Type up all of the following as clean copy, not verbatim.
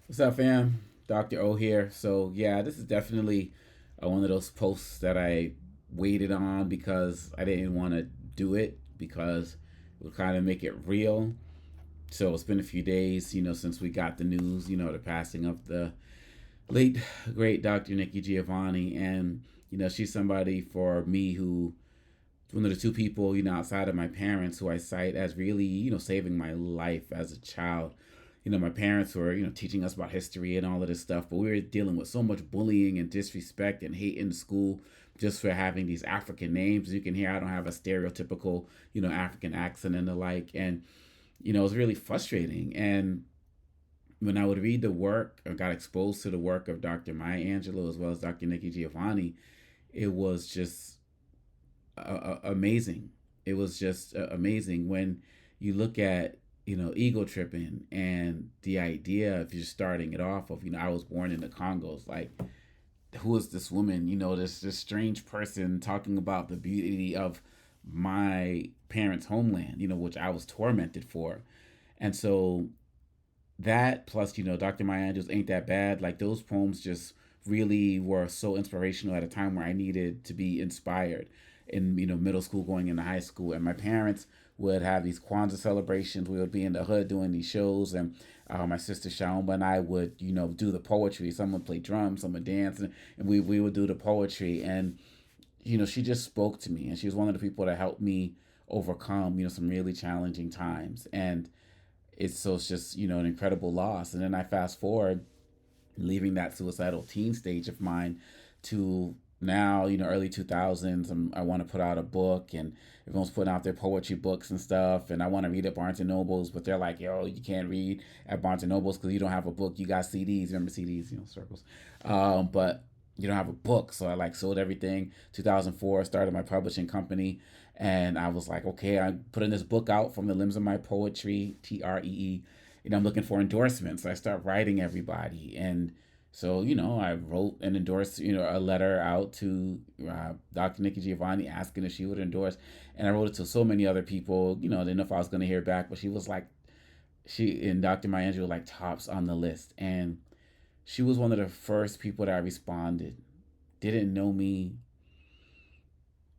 What's up, fam? Dr. O here. So, yeah, this is definitely one of those posts that I waited on because I didn't want to do it because it would kind of make it real. So, it's been a few days, since we got the news, the passing of the late, great Dr. Nikki Giovanni. And, she's somebody for me who, one of the two people, outside of my parents who I cite as really, saving my life as a child. My parents were, teaching us about history and all of this stuff, but we were dealing with so much bullying and disrespect and hate in school just for having these African names. You can hear I don't have a stereotypical, African accent and the like. And, it was really frustrating. And when I would read the work or got exposed to the work of Dr. Maya Angelou as well as Dr. Nikki Giovanni, it was just amazing. It was just amazing when you look at ego tripping and the idea of just starting it off of I was born in the Congos, like who is this woman, this strange person talking about the beauty of my parents' homeland, which I was tormented for. And so that plus Dr. Maya Angelou ain't that bad, like those poems just really were so inspirational at a time where I needed to be inspired in middle school going into high school. And my parents would have these Kwanzaa celebrations. We would be in the hood doing these shows, and my sister Shaoma and I would do the poetry. Some would play drums, some would dance, and we would do the poetry. And she just spoke to me, and she was one of the people that helped me overcome some really challenging times. And it's just an incredible loss. And then I fast forward, leaving that suicidal teen stage of mine to now, early 2000s. I want to put out a book, and everyone's putting out their poetry books and stuff, and I want to read at Barnes and Nobles, but they're like, yo, you can't read at Barnes and Nobles because you don't have a book. You got CDs. Remember CDs, circles. But you don't have a book. So I like sold everything. 2004, started my publishing company, and I was like, okay, I'm putting this book out from the Limbs of My Poetree, TREE. I'm looking for endorsements. So I start writing everybody. And so, I wrote and endorsed, a letter out to Dr. Nikki Giovanni asking if she would endorse. And I wrote it to so many other people, I didn't know if I was going to hear back, but she was like, she and Dr. Maya Angelou were like tops on the list. And she was one of the first people that I responded. Didn't know me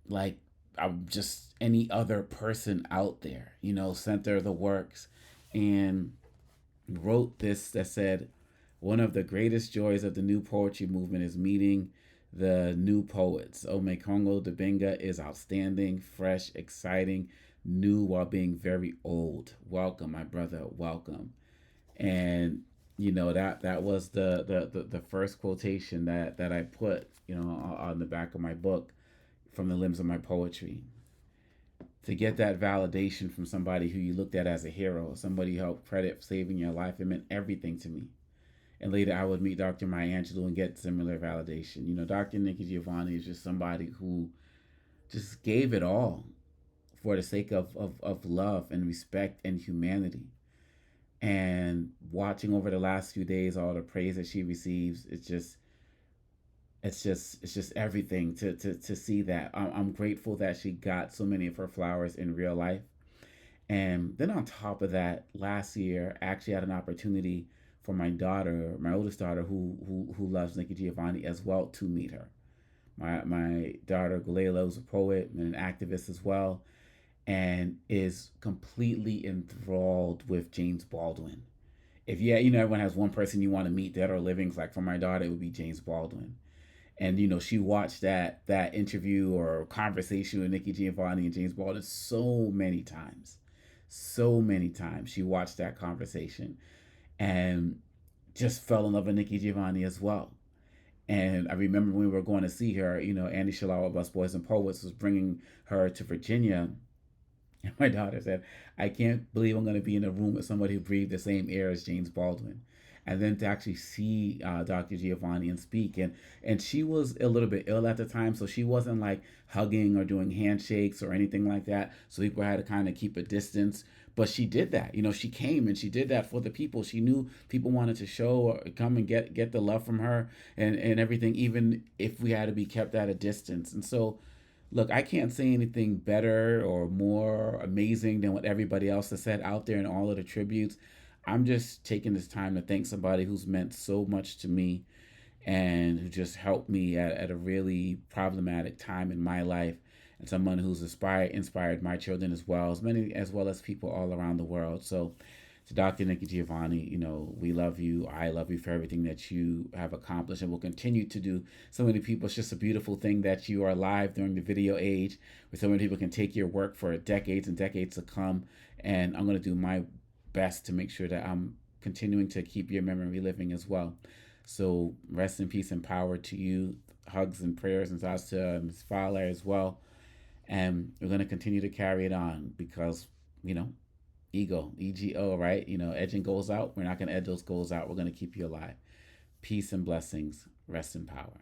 like I'm just any other person out there, sent her the works and wrote this that said, one of the greatest joys of the new poetry movement is meeting the new poets. Omékongo Dibinga is outstanding, fresh, exciting, new while being very old. Welcome, my brother, welcome. And that was the first quotation that I put on the back of my book from the Limbs of My Poetry. To get that validation from somebody who you looked at as a hero, somebody who helped credit saving your life, it meant everything to me. And later I would meet Dr. Maya Angelou and get similar validation. Dr. Nikki Giovanni is just somebody who just gave it all for the sake of love and respect and humanity. And watching over the last few days all the praise that she receives, it's just everything to see that. I'm grateful that she got so many of her flowers in real life. And then on top of that, last year I actually had an opportunity for my daughter, my oldest daughter, who loves Nikki Giovanni as well, to meet her. My daughter Galila is a poet and an activist as well, and is completely enthralled with James Baldwin. If everyone has one person you want to meet dead or living. Like for my daughter, it would be James Baldwin. And she watched that interview or conversation with Nikki Giovanni and James Baldwin so many times. She watched that conversation and just fell in love with Nikki Giovanni as well. And I remember when we were going to see her, Andy Shalala of Us Boys and Poets was bringing her to Virginia. And my daughter said, I can't believe I'm going to be in a room with somebody who breathed the same air as James Baldwin. And then to actually see Dr. Giovanni and speak. And she was a little bit ill at the time, so she wasn't like hugging or doing handshakes or anything like that. So people had to kind of keep a distance. But she did that. She came and she did that for the people. She knew people wanted to show or come and get the love from her and everything, even if we had to be kept at a distance. And so look, I can't say anything better or more amazing than what everybody else has said out there in all of the tributes. I'm just taking this time to thank somebody who's meant so much to me and who just helped me at a really problematic time in my life, and someone who's inspired my children as well as many as well as people all around the world. So to Dr. Nikki Giovanni, we love you. I love you for everything that you have accomplished and will continue to do. So many people, it's just a beautiful thing that you are alive during the video age, where so many people can take your work for decades and decades to come. And I'm going to do my best to make sure that I'm continuing to keep your memory living as well. So rest in peace and power to you. Hugs and prayers and thoughts to Ms. Fowler as well. And we're going to continue to carry it on because, you know, ego, right? Edging goals out. We're not going to edge those goals out. We're going to keep you alive. Peace and blessings. Rest in power.